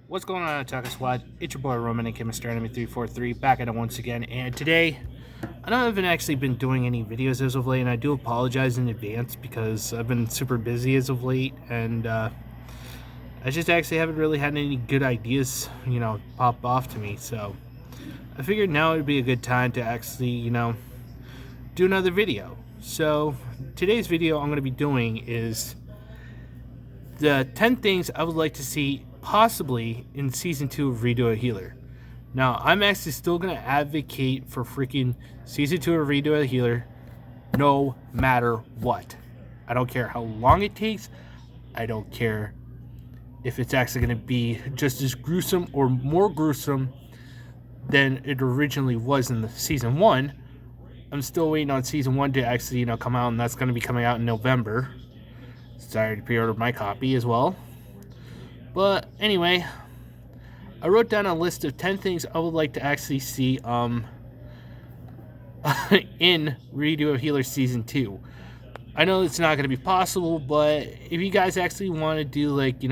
What's going on, Attacker Squad? It's your boy Roman and Mr. Enemy 343 back at it once again. And today, I haven't actually been doing any videos as of late, and I do apologize in advance because I've been super busy as of late, and I just actually haven't really had any good ideas, pop off to me. So I figured now would be a good time to actually, do another video. So today's video I'm going to be doing is the 10 things I would like to see possibly in season 2 of Redo a Healer. Now, I'm actually still going to advocate for freaking season 2 of Redo a Healer no matter what. I don't care how long it takes. I don't care if it's actually going to be just as gruesome or more gruesome than it originally was in the season 1. I'm still waiting on season 1 to actually, come out, and that's going to be coming out in November. Sorry to pre-order my copy as well. But anyway, I wrote down a list of 10 things I would like to actually see in Redo a Healer Season 2. I know it's not going to be possible, but if you guys actually want to do like,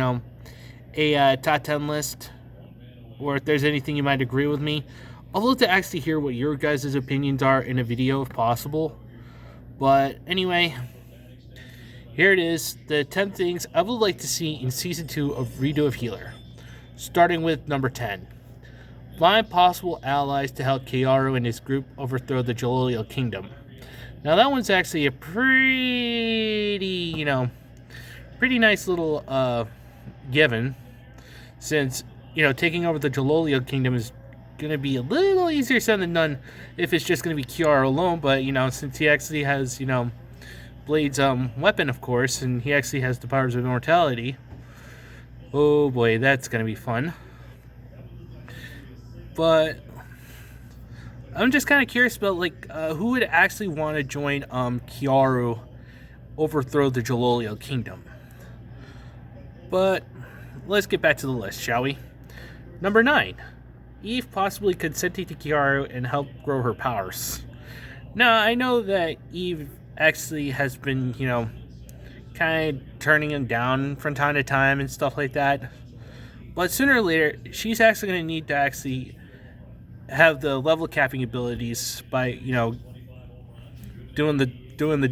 a top 10 list, or if there's anything you might agree with me, I'd love to actually hear what your guys' opinions are in a video if possible. But anyway, here it is, the 10 things I would like to see in Season 2 of Redo a Healer. Starting with number 10. Find possible allies to help Kiaru and his group overthrow the Jaloliel Kingdom. Now that one's actually a pretty nice little given, since, taking over the Jaloliel Kingdom is going to be a little easier said than done if it's just going to be Kiaru alone, but, since he actually has, Blade's weapon, of course, and he actually has the powers of immortality. Oh boy, that's gonna be fun. But I'm just kind of curious about who would actually want to join Kiaru overthrow the Jaloliel Kingdom. But let's get back to the list, shall we? Number 9. Eve possibly consenting to Kiaru and help grow her powers. Now, I know that Eve actually has been, kind of turning him down from time to time and stuff like that. But sooner or later, she's actually going to need to actually have the level capping abilities by, doing the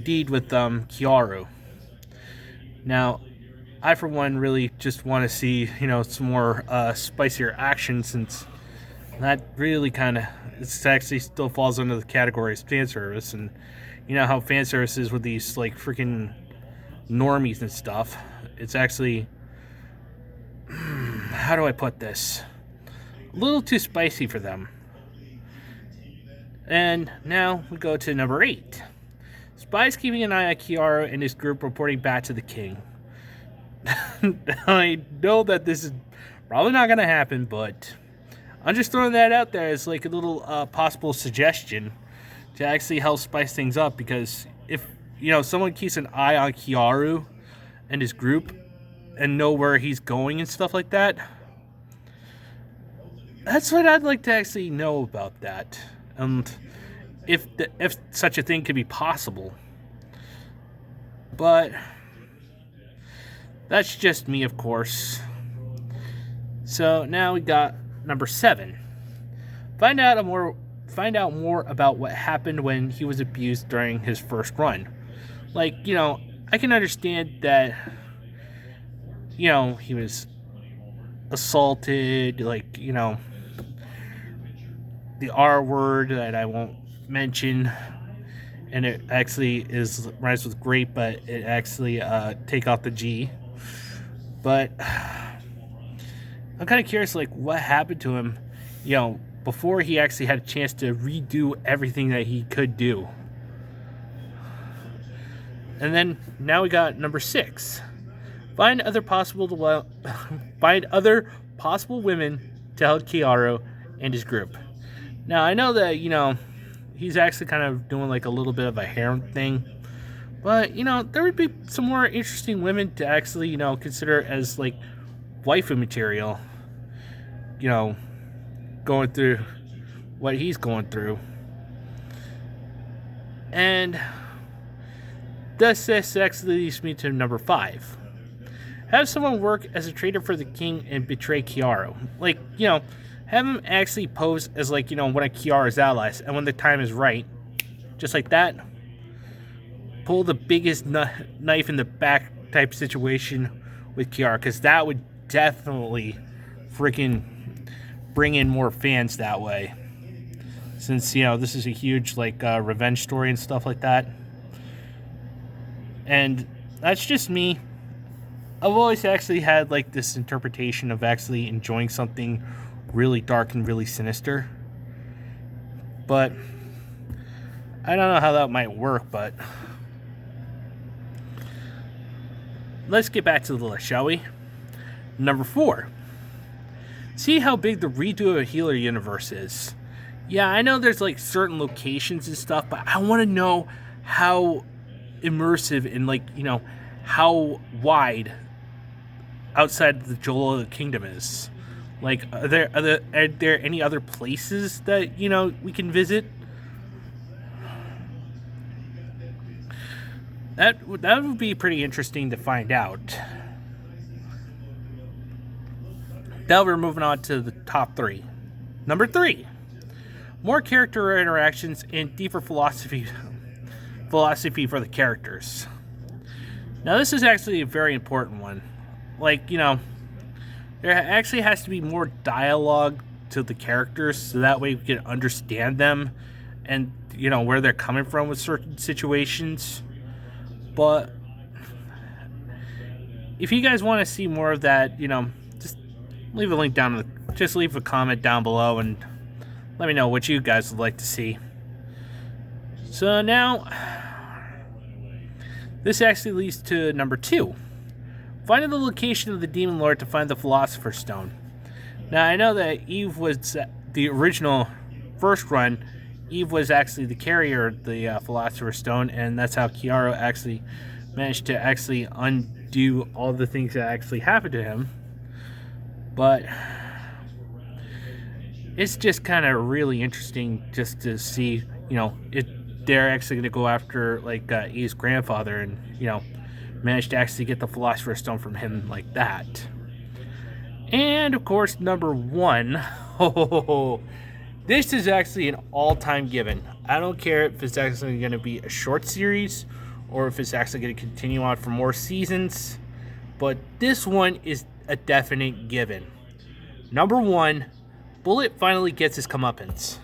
deed with Kiaru. Now, I for one really just want to see, some more spicier action, since that really kind of, it actually still falls under the category of fan service, and you know how fan service is with these freaking normies and stuff. It's actually, how do I put this? A little too spicy for them. And now we go to number 8. Spies keeping an eye on Kiaru and his group reporting back to the king. I know that this is probably not going to happen, but I'm just throwing that out there as a little possible suggestion to actually help spice things up, because if someone keeps an eye on Kiaru and his group and know where he's going and stuff like that, that's what I'd like to actually know about that, and if such a thing could be possible. But that's just me, of course. So now we got number 7. Find out more about what happened when he was abused during his first run. I can understand that, he was assaulted, the R word that I won't mention, and it actually rhymes with great, but it actually take off the G. But I'm kind of curious, what happened to him, before he actually had a chance to redo everything that he could do. And then now we got number 6. Find other possible women to help Kiaru and his group. Now I know that he's actually kind of doing a little bit of a harem thing, but there would be some more interesting women to actually consider as waifu material. Going through what he's going through. And thus, this actually leads me to number 5. Have someone work as a traitor for the king and betray Kiara. Like, you know, have him actually pose as, like, you know, one of Kiara's allies, and when the time is right, just like that, pull the biggest knife in the back type situation with Kiara, because that would definitely freaking bring in more fans that way. Since, you know, this is a huge, like, revenge story and stuff like that. And that's just me. I've always actually had, like, this interpretation of actually enjoying something really dark and really sinister. But I don't know how that might work, but let's get back to the list, shall we? Number 4. See how big the redo of Healer universe is. Yeah, I know there's, like, certain locations and stuff, but I want to know how immersive and, like, you know, how wide outside the Jolola Kingdom is. Like, are there any other places that, you know, we can visit? That would be pretty interesting to find out. Now we're moving on to the top 3. Number 3. More character interactions and deeper philosophy for the characters. Now this is actually a very important one. Like, you know, there actually has to be more dialogue to the characters, so that way we can understand them and, you know, where they're coming from with certain situations. But if you guys want to see more of that, you know, just leave a link just leave a comment down below and let me know what you guys would like to see. So now, this actually leads to number 2. Finding the location of the Demon Lord to find the Philosopher's Stone. Now, I know that Eve was the original first run. Eve was actually the carrier of the Philosopher's Stone, and that's how Kiara actually managed to actually undo all the things that actually happened to him. But it's just kind of really interesting just to see, you know, they're actually going to go after, like, Eve's grandfather and, you know, manage to actually get the Philosopher's Stone from him like that. And, of course, number 1. This is actually an all-time given. I don't care if it's actually going to be a short series or if it's actually going to continue on for more seasons. But this one is a definite given. Number 1, Bullet finally gets his comeuppance.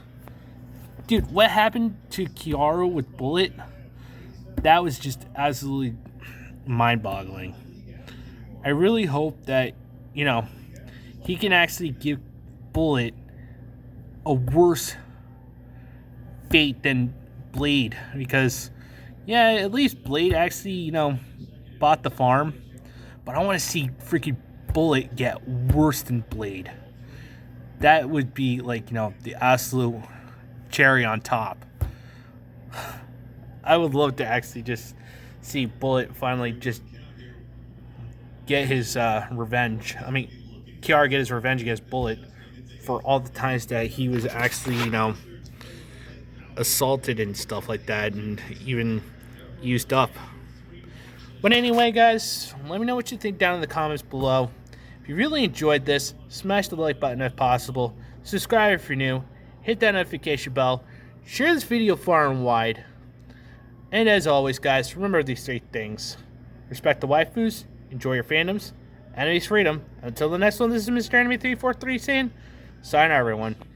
Dude, what happened to Kiara with Bullet? That was just absolutely mind-boggling. I really hope that, you know, he can actually give Bullet a worse fate than Blade. Because, yeah, at least Blade actually, you know, bought the farm. But I want to see freaking Bullet get worse than Blade. That would be, like, you know, the absolute cherry on top. I would love to actually just see Bullet finally just get his revenge. I mean, Kiara get his revenge against Bullet for all the times that he was actually, you know, assaulted and stuff like that, and even used up. But anyway, guys, let me know what you think down in the comments below. If you really enjoyed this, smash the like button if possible, subscribe if you're new, hit that notification bell, share this video far and wide, and as always, guys, remember these 3 things. Respect the waifus, enjoy your fandoms, enemies freedom. Until the next one, this is Mr. Enemy 343 saying, sayonara everyone.